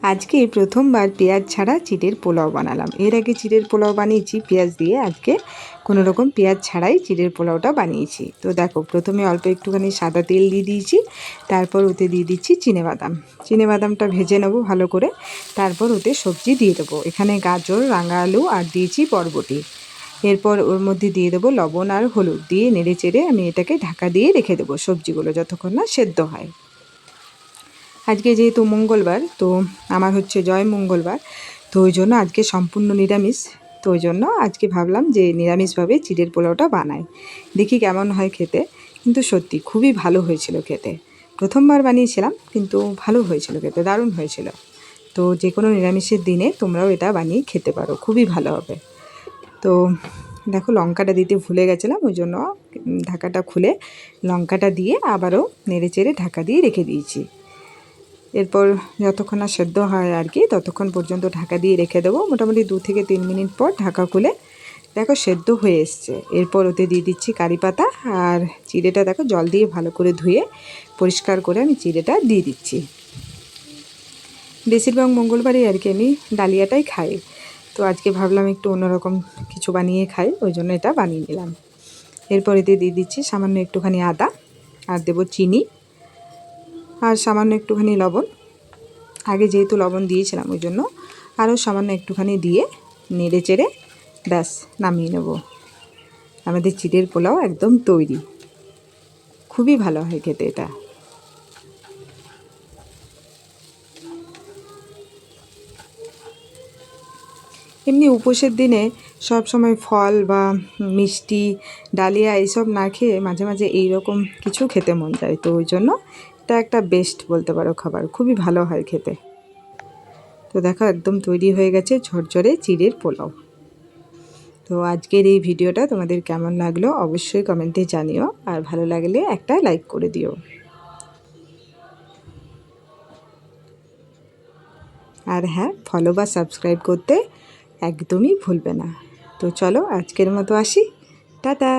আজকে প্রথমবার পেঁয়াজ ছাড়া চিড়ের পোলাও বানালাম। এর আগে চিড়ের পোলাও বানিয়েছি পেঁয়াজ দিয়ে, আজকে কোনো রকম পেঁয়াজ ছাড়াই চিড়ের পোলাওটা বানিয়েছি। তো দেখো, প্রথমে অল্প একটুখানি সাদা তেল দিয়ে দিয়েছি, তারপর ওতে দিয়ে দিচ্ছি চিনেবাদামটা ভেজে নেবো ভালো করে। তারপর ওতে সবজি দিয়ে দেবো, এখানে গাজর, রাঙা আলু আর দিয়েছি বরবটি। এরপর ওর মধ্যে দিয়ে দেবো লবণ আর হলুদ, দিয়ে নেড়ে চেড়ে আমি এটাকে ঢাকা দিয়ে রেখে দেবো সবজিগুলো যতক্ষণ না সেদ্ধ হয়। আজকে যেহেতু মঙ্গলবার, তো আমার হচ্ছে জয় মঙ্গলবার, তো ওই জন্য আজকে সম্পূর্ণ নিরামিষ। তো ওই জন্য আজকে ভাবলাম যে নিরামিষভাবে চিড়ের পোলাওটা বানাই, দেখি কেমন হয় খেতে। কিন্তু সত্যি খুবই ভালো হয়েছিল খেতে। প্রথমবার বানিয়েছিলাম, কিন্তু ভালো হয়েছিল খেতে, দারুণ হয়েছিল। তো যে কোনো নিরামিষের দিনে তোমরাও এটা বানিয়ে খেতে পারো, খুবই ভালো হবে। তো দেখো, লঙ্কাটা দিতে ভুলে গেছিলাম, ওই জন্য ঢাকাটা খুলে লঙ্কাটা দিয়ে আবারও নেড়ে চেড়ে ঢাকা দিয়ে রেখে দিয়েছি। এরপর যতক্ষণ না সেদ্ধ হয় আর কি, ততক্ষণ পর্যন্ত ঢাকা দিয়ে রেখে দেবো। মোটামুটি 2 থেকে 3 মিনিট পর ঢাকা খুলে দেখো সেদ্ধ হয়ে এসছে। এরপর ওতে দিয়ে দিচ্ছি কারি পাতা, আর চিড়েটা দেখো জল দিয়ে ভালো করে ধুয়ে পরিষ্কার করে আমি চিড়েটা দিয়ে দিচ্ছি। বেশিরভাগ মঙ্গলবারই আর কি আমি ডালিয়াটাই খাই, তো আজকে ভাবলাম একটু অন্যরকম কিছু বানিয়ে খাই, ওই জন্য এটা বানিয়ে নিলাম। এরপর এতে দিয়ে দিচ্ছি সামান্য একটুখানি আদা, আর দেবো চিনি, আর সামান্য একটুখানি লবণ। আগে যেহেতু লবণ দিয়েছিলাম ওই জন্য আরও সামান্য একটুখানি দিয়ে নেড়ে চেড়ে ব্যাস নামিয়ে নেব। আমাদের চিড়ের পোলাও একদম তৈরি, খুবই ভালো হয় খেতে এটা। এমনি উপোসের দিনে সব সময় ফল বা মিষ্টি, ডালিয়া এইসব না খেয়ে মাঝে মাঝে এই রকম কিছু খেতে মন যায়, তো ওই জন্য এটা একটা বেস্ট বলতে পারো খাবার, খুবই ভালো হয় খেতে। তো দেখো একদম তৈরি হয়ে গেছে ঝরঝরে চিড়ের পোলাও। তো আজকের এই ভিডিওটা তোমাদের কেমন লাগলো অবশ্যই কমেন্টে জানিও, আর ভালো লাগলে একটা লাইক করে দিও। আর হ্যাঁ, ফলো বা সাবস্ক্রাইব করতে একদমই ভুলবে না। তো চলো আজকের মতো আসি, টাটা।